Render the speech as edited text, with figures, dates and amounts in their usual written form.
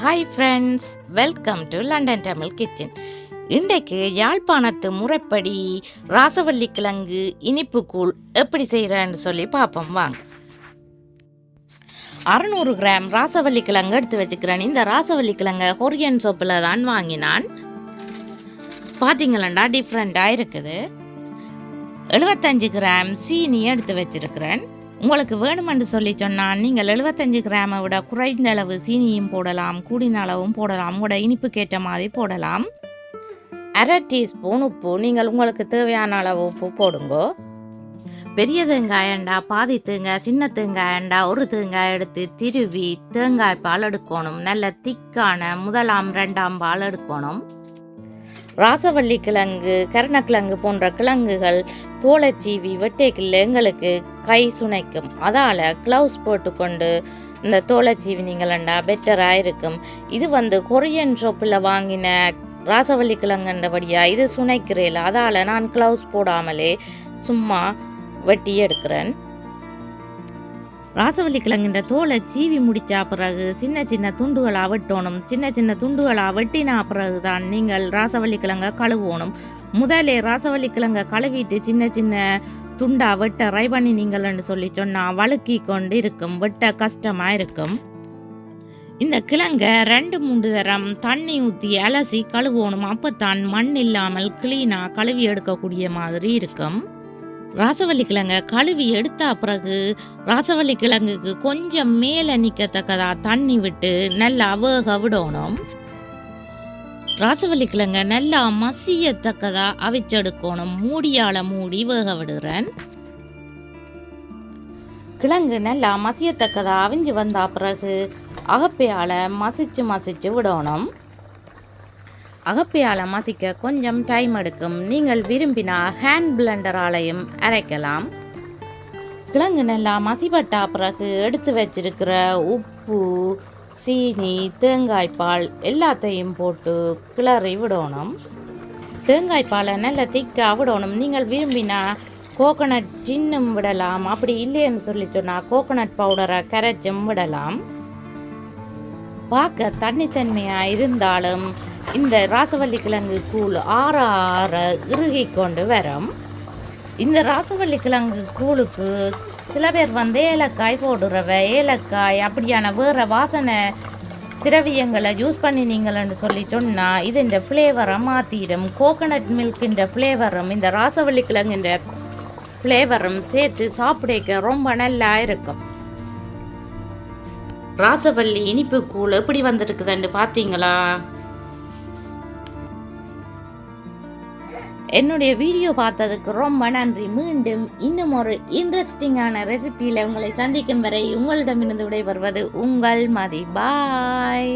Hi friends, welcome to London Tamil kitchen. இன்றைக்கு யாழ்ப்பாணத்து முறைப்படி ராசவள்ளி கிழங்கு இனிப்பு கூழ் எப்படி செய்கிறேன்னு சொல்லி பார்ப்போம் வாங்க. 600 கிராம் ராசவள்ளி கிழங்கு எடுத்து வச்சுக்கிறேன். இந்த ராசவள்ளி கிழங்கை கொரியன் சோப்பில் தான் வாங்கினான். பார்த்தீங்களா டிஃப்ரெண்ட்டாக இருக்குது. 75 கிராம் சீனி எடுத்து வச்சிருக்கிறேன். உங்களுக்கு வேணுமென்று சொல்லி சொன்னால் நீங்கள் 75 கிராமை விட குறைந்த அளவு சீனியும் போடலாம், கூடின அளவும் போடலாம். உங்களோட இனிப்புக்கேற்ற மாதிரி போடலாம். 1/2 டீஸ்பூன் உப்பு, நீங்கள் உங்களுக்கு தேவையான அளவு உப்பு போடுங்கோ. பெரிய தேங்காயண்டா பாதி தேங்காய், சின்ன தேங்காயண்டா ஒரு தேங்காய் எடுத்து திருவி தேங்காய் பால் எடுக்கணும். நல்ல திக்கான 1ஆம் 2ஆம் பால் எடுக்கணும். ராசவள்ளி கிழங்கு, கருணக்கிழங்கு போன்ற கிழங்குகள் தோலைச்சீவி வெட்டைக்கில் எங்களுக்கு கை சுனைக்கும். அதால் க்ளவுஸ் போட்டுக்கொண்டு இந்த தோலைச்சீவி நீங்களண்டா பெட்டராக இருக்கும். இது கொரியன் ஷாப்பில் வாங்கின ராசவள்ளி கிழங்குன்றபடியாக இது சுனைக்கிறேன். அதால் நான் க்ளவுஸ் போடாமலே சும்மா வெட்டி எடுக்கிறேன். ராசவள்ளி கிழங்குன்ற தோலை சீவி முடித்த பிறகு சின்ன சின்ன துண்டுகளாக வெட்டணும். சின்ன சின்ன துண்டுகளாக வெட்டினா பிறகு தான் நீங்கள் ராசவள்ளி கிழங்கை கழுவணும். முதலே ராசவள்ளி கிழங்கை கழுவிட்டு சின்ன சின்ன துண்டா வெட்ட ரை பண்ணி நீங்கள்னு சொல்லி சொன்னால் வழுக்கி கொண்டு இருக்கும், வெட்ட கஷ்டமாக இருக்கும். இந்த கிழங்கை 2-3 தரம் தண்ணி ஊற்றி அலசி கழுவணும். அப்போத்தான் மண் இல்லாமல் கிளீனாக கழுவி எடுக்கக்கூடிய மாதிரி இருக்கும். ராசவள்ளி கிழங்கை கழுவி எடுத்த பிறகு ராசவள்ளி கிழங்குக்கு கொஞ்சம் மேலே நிற்கத்தக்கதா தண்ணி விட்டு நல்லா வேக விடணும். ராசவள்ளி கிழங்கை நல்லா மசியத்தக்கதா அவிச்செடுக்கணும். மூடியால் மூடி வேக விடுறேன். கிழங்கு நல்லா மசியத்தக்கதா அவிஞ்சு வந்த பிறகு அகப்பையால் மசிச்சு விடணும். அகப்பையால் மசிக்க கொஞ்சம் டைம் எடுக்கும். நீங்கள் விரும்பினா ஹேண்ட் பிளெண்டராலையும் அரைக்கலாம். கிழங்கு நல்லா மசிப்பட்டா பிறகு எடுத்து வச்சிருக்கிற உப்பு, சீனி, தேங்காய்பால் எல்லாத்தையும் போட்டு கிளறி விடணும். தேங்காய்பாலை நல்லா திக்காக விடணும். நீங்கள் விரும்பினா கோகனட் டின்னும் விடலாம். அப்படி இல்லைன்னு சொல்லி சொன்னால் கோகனட் பவுடரை கரைச்சும் விடலாம். பார்க்க தண்ணித்தன்மையாக இருந்தாலும் இந்த ராசவள்ளி கிழங்கு கூழ் ஆற இறுகி கொண்டு வரும். இந்த ராசவள்ளி கிழங்கு கூழுக்கு சில பேர் ஏலக்காய் போடுறவ, ஏலக்காய் அப்படியான வேறு வாசனை திரவியங்களை யூஸ் பண்ணினீங்கள்னு சொல்லி சொன்னால் இது இந்த ஃப்ளேவரை மாற்றிடும். கோகனட் மில்கின்ற ஃப்ளேவரும் இந்த ராசவள்ளி கிழங்குன்ற ஃப்ளேவரும் சேர்த்து சாப்பிட ரொம்ப நல்லா இருக்கும். ராசவள்ளி இனிப்பு கூழ் எப்படி வந்திருக்குதுன்னு பார்த்தீங்களா? என்னுடைய வீடியோ பார்த்ததுக்கு ரொம்ப நன்றி. மீண்டும் இன்னும் ஒரு இன்ட்ரெஸ்டிங்கான ரெசிபியில் உங்களை சந்திக்கும் வரை உங்களிடமிருந்து விடைபெறுவது உங்கள் மதி. பாய்.